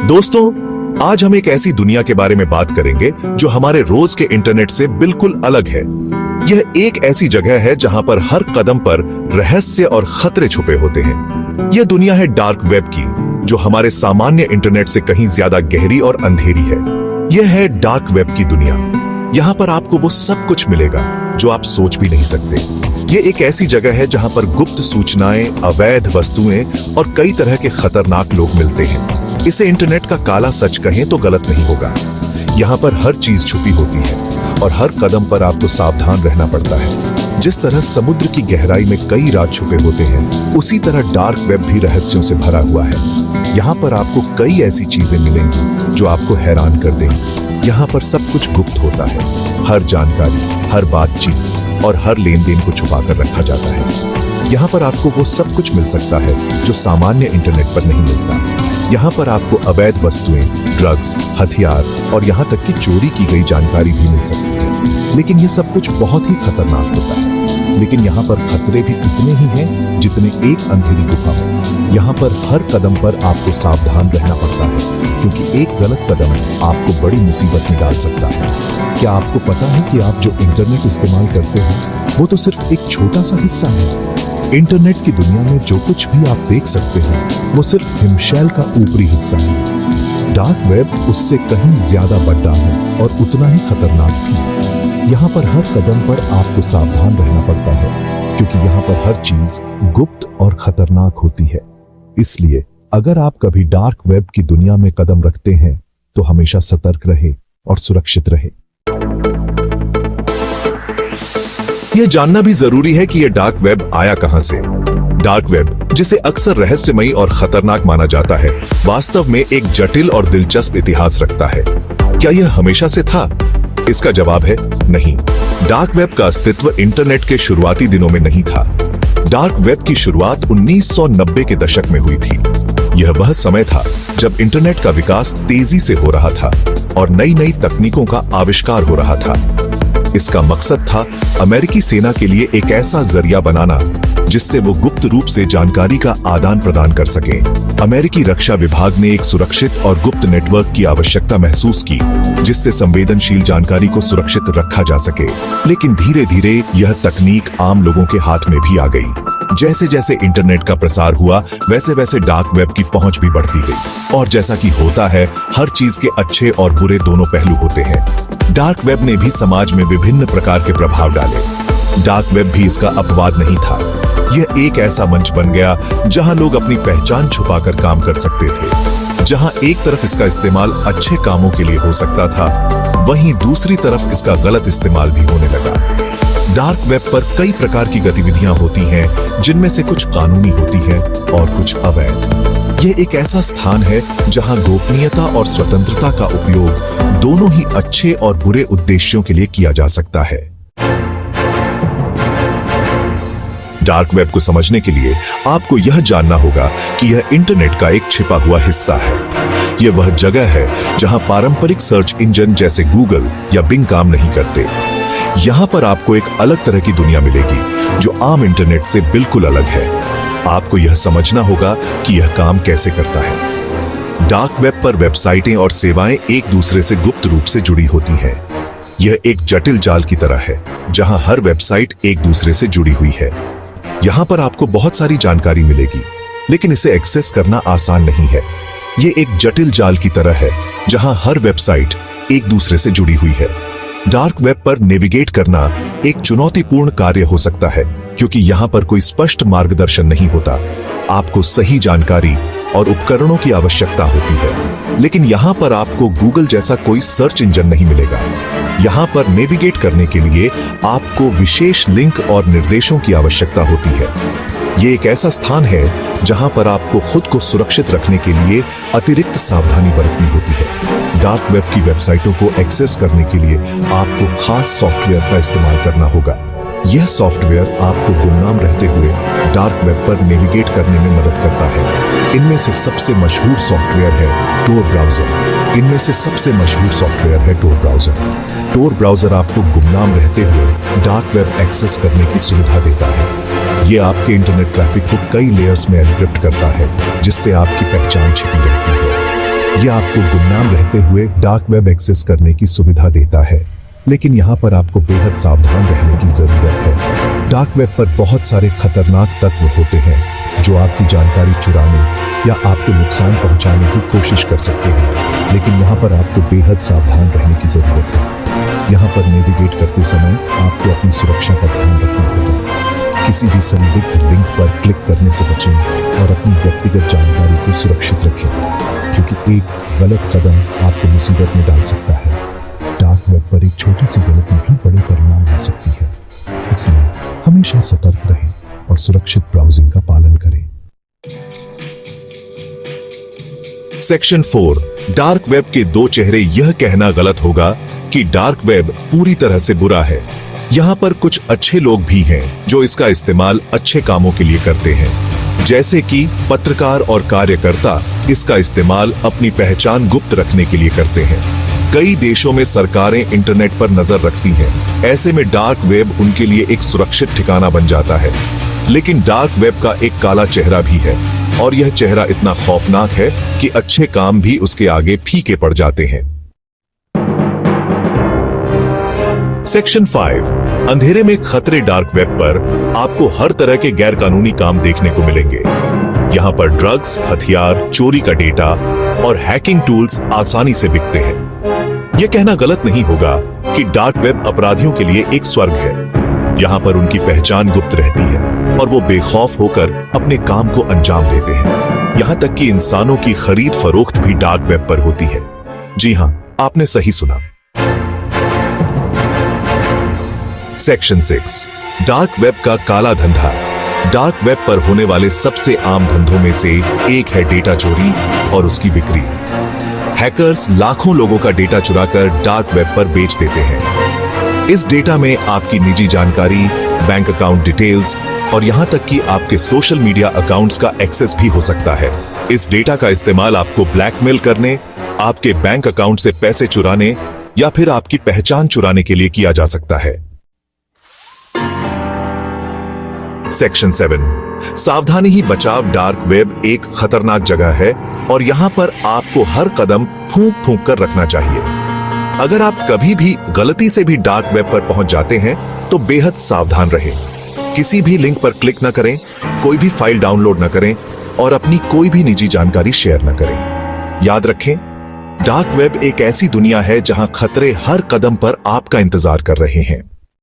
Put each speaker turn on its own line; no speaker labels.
दोस्तों, आज हम एक ऐसी दुनिया के बारे में बात करेंगे जो हमारे रोज के इंटरनेट से बिल्कुल अलग है। यह एक ऐसी जगह है जहां पर हर कदम पर रहस्य और खतरे छुपे होते हैं। यह दुनिया है डार्क वेब की, जो हमारे सामान्य इंटरनेट से कहीं ज्यादा गहरी और अंधेरी है। यह है डार्क वेब की दुनिया। यहाँ पर आपको वो सब कुछ मिलेगा जो आप सोच भी नहीं सकते। ये एक ऐसी जगह है जहां पर गुप्त सूचनाएं, अवैध वस्तुएं और कई तरह के खतरनाक लोग मिलते हैं। इसे इंटरनेट का काला सच कहें तो गलत नहीं होगा। यहाँ पर हर चीज छुपी होती है और हर कदम पर आपको सावधान रहना पड़ता है। जिस तरह समुद्र की गहराई में कई राज छुपे होते हैं, उसी तरह डार्क वेब भी रहस्यों से भरा हुआ है। यहाँ पर आपको कई ऐसी चीजें मिलेंगी जो आपको हैरान कर देंगी। यहाँ पर सब कुछ गुप्त होता है। हर जानकारी, हर बातचीत और हर लेन देन को छुपा कर रखा जाता है। यहाँ पर आपको वो सब कुछ मिल सकता है जो सामान्य इंटरनेट पर नहीं मिलता। यहाँ पर आपको अवैध वस्तुएं, ड्रग्स, हथियार और यहाँ तक कि चोरी की गई जानकारी भी मिल सकती है। लेकिन ये सब कुछ बहुत ही खतरनाक होता है। लेकिन यहाँ पर खतरे भी उतने ही हैं जितने एक अंधेरी गुफा में। यहाँ पर हर कदम पर आपको सावधान रहना पड़ता है, क्योंकि एक गलत कदम आपको बड़ी मुसीबत में डाल सकता है। क्या आपको पता है कि आप जो इंटरनेट इस्तेमाल करते हैं वो तो सिर्फ एक छोटा सा हिस्सा है। इंटरनेट की दुनिया में जो कुछ भी आप देख सकते हैं वो सिर्फ हिमशैल का ऊपरी हिस्सा है। डार्क वेब उससे कहीं ज्यादा बड़ा है और उतना ही खतरनाक भी। यहाँ पर हर कदम पर आपको सावधान रहना पड़ता है, क्योंकि यहाँ पर हर चीज गुप्त और खतरनाक होती है। इसलिए अगर आप कभी डार्क वेब की दुनिया में कदम रखते हैं तो हमेशा सतर्क रहे और सुरक्षित रहे। यह जानना भी जरूरी है कि यह डार्क वेब आया कहां से। डार्क वेब, जिसे अक्सर रहस्यमयी और खतरनाक माना जाता है, वास्तव में एक जटिल और दिलचस्प इतिहास रखता है। क्या यह हमेशा से था? इसका जवाब है नहीं। डार्क वेब का अस्तित्व इंटरनेट के शुरुआती दिनों में नहीं था। डार्क वेब की शुरुआत 1990 के दशक में हुई थी। यह वह समय था जब इंटरनेट का विकास तेजी से हो रहा था और नई नई तकनीकों का आविष्कार हो रहा था। इसका मकसद था अमेरिकी सेना के लिए एक ऐसा जरिया बनाना जिससे वो गुप्त रूप से जानकारी का आदान प्रदान कर सके। अमेरिकी रक्षा विभाग ने एक सुरक्षित और गुप्त नेटवर्क की आवश्यकता महसूस की, जिससे संवेदनशील जानकारी को सुरक्षित रखा जा सके। लेकिन धीरे धीरे यह तकनीक आम लोगों के हाथ में भी आ गई। जैसे जैसे इंटरनेट का प्रसार हुआ, वैसे वैसे डार्क वेब की पहुंच भी बढ़ती गई। और जैसा कि होता है, हर चीज के अच्छे और बुरे दोनों पहलू होते हैं। डार्क वेब ने भी समाज में विभिन्न प्रकार के प्रभाव डाले। डार्क वेब भी इसका अपवाद नहीं था। यह एक ऐसा मंच बन गया जहां लोग अपनी पहचान छुपाकर काम कर सकते थे। जहां एक तरफ इसका इस्तेमाल अच्छे कामों के लिए हो सकता था, वहीं दूसरी तरफ इसका गलत इस्तेमाल भी होने लगा। डार्क वेब पर कई प्रकार की गतिविधियां होती हैं, जिनमें से कुछ कानूनी होती हैं और कुछ अवैध। यह एक ऐसा स्थान है जहां गोपनीयता और स्वतंत्रता का उपयोग दोनों ही अच्छे और बुरे उद्देश्यों के लिए किया जा सकता है। डार्क वेब को समझने के लिए आपको यह जानना होगा कि यह इंटरनेट का एक छिपा हुआ हिस्सा है। यह वह जगह है जहां पारंपरिक सर्च इंजन जैसे गूगल या बिंग काम नहीं करते। यहां पर आपको एक अलग तरह की दुनिया मिलेगी जो आम इंटरनेट से बिल्कुल अलग है। आपको यह समझना होगा कि यह काम कैसे करता है। डार्क वेब पर वेबसाइटें और सेवाएं एक दूसरे से गुप्त रूप से जुड़ी होती हैं। यह एक जटिल जाल की तरह है जहां हर वेबसाइट एक दूसरे से जुड़ी हुई है। यहाँ पर आपको बहुत सारी जानकारी मिलेगी, लेकिन इसे एक्सेस करना आसान नहीं है। ये एक जटिल जाल की तरह है जहां हर वेबसाइट एक दूसरे से जुड़ी हुई है। डार्क वेब पर नेविगेट करना एक चुनौतीपूर्ण कार्य हो सकता है, क्योंकि यहाँ पर कोई स्पष्ट मार्गदर्शन नहीं होता। आपको सही जानकारी और उपकरणों की आवश्यकता होती है, लेकिन यहाँ पर आपको गूगल जैसा कोई सर्च इंजन नहीं मिलेगा। यहाँ पर नेविगेट करने के लिए आपको विशेष लिंक और निर्देशों की आवश्यकता होती है। ये एक ऐसा स्थान है जहाँ पर आपको खुद को सुरक्षित रखने के लिए अतिरिक्त सावधानी बरतनी होती है। डार्क वेब की वेबसाइटों को एक्सेस करने के लिए आपको खास सॉफ्टवेयर का इस्तेमाल करना होगा। यह सॉफ्टवेयर आपको गुमनाम रहते हुए डार्क वेब पर नेविगेट करने में मदद करता है। इनमें से सबसे मशहूर सॉफ्टवेयर है टोर ब्राउजर। टोर ब्राउजर आपको गुमनाम रहते हुए डार्क वेब एक्सेस करने की सुविधा देता है। ये आपके इंटरनेट ट्रैफिक को कई लेयर्स में एन्क्रिप्ट करता है, जिससे आपकी पहचान छिपी रहती है। यह आपको गुमनाम रहते हुए डार्क वेब एक्सेस करने की सुविधा देता है, लेकिन यहाँ पर आपको बेहद सावधान रहने की जरूरत है। डार्क वेब पर बहुत सारे खतरनाक तत्व होते हैं जो आपकी जानकारी चुराने या आपको नुकसान पहुंचाने की कोशिश कर सकते हैं, लेकिन यहाँ पर आपको बेहद सावधान रहने की जरूरत है। यहाँ पर नेविगेट करते समय आपको अपनी सुरक्षा का ध्यान रखना होगा। किसी भी संदिग्ध लिंक पर क्लिक करने से बचें और अपनी व्यक्तिगत जानकारी को सुरक्षित रखें, क्योंकि एक गलत कदम आपको मुसीबत में डाल सकता है। डार्क वेब पर एक छोटी सी गलती भी बड़े परिणाम ला सकती है, इसलिए हमेशा सतर्क रहें और सुरक्षित ब्राउजिंग का पालन करें। सेक्शन 4, डार्क वेब के दो चेहरे। यह कहना गलत होगा कि डार्क वेब पूरी तरह से बुरा है। यहाँ पर कुछ अच्छे लोग भी हैं जो इसका इस्तेमाल अच्छे कामों के लिए करते हैं, जैसे कि पत्रकार और कार्यकर्ता इसका इस्तेमाल अपनी पहचान गुप्त रखने के लिए करते हैं। कई देशों में सरकारें इंटरनेट पर नजर रखती हैं, ऐसे में डार्क वेब उनके लिए एक सुरक्षित ठिकाना बन जाता है। लेकिन डार्क वेब का एक काला चेहरा भी है, और यह चेहरा इतना खौफनाक है कि अच्छे काम भी उसके आगे फीके पड़ जाते हैं। सेक्शन 5, अंधेरे में खतरे। डार्क वेब पर आपको हर तरह के गैरकानूनी काम देखने को मिलेंगे। यहाँ पर ड्रग्स, हथियार, चोरी का डेटा और हैकिंग टूल्स आसानी से बिकते हैं। यह कहना गलत नहीं होगा कि डार्क वेब अपराधियों के लिए एक स्वर्ग है। यहाँ पर उनकी पहचान गुप्त रहती है और वो बेखौफ होकर अपने काम को अंजाम देते हैं। यहाँ तक कि इंसानों की खरीद फरोख्त भी डार्क वेब पर होती है। जी हाँ, आपने सही सुना। सेक्शन 6, डार्क वेब का काला धंधा। डार्क वेब पर होने वाले सबसे आम धंधों में से एक है डेटा चोरी और उसकी बिक्री। हैकर्स लाखों लोगों का डेटा चुराकर डार्क वेब पर बेच देते हैं। इस डेटा में आपकी निजी जानकारी, बैंक अकाउंट डिटेल्स और यहां तक कि आपके सोशल मीडिया अकाउंट्स का एक्सेस भी हो सकता है। इस डेटा का इस्तेमाल आपको ब्लैकमेल करने, आपके बैंक अकाउंट से पैसे चुराने या फिर आपकी पहचान चुराने के लिए किया जा सकता है। सेक्शन 7, सावधानी ही बचाव। डार्क वेब एक खतरनाक जगह है और यहां पर आपको हर कदम फूंक फूंक कर रखना चाहिए। अगर आप कभी भी गलती से भी डार्क वेब पर पहुंच जाते हैं तो बेहद सावधान रहें। किसी भी लिंक पर क्लिक न करें, कोई भी फाइल डाउनलोड न करें और अपनी कोई भी निजी जानकारी शेयर न करें। याद रखें, डार्क वेब एक ऐसी दुनिया है जहां खतरे हर कदम पर आपका इंतजार कर रहे हैं।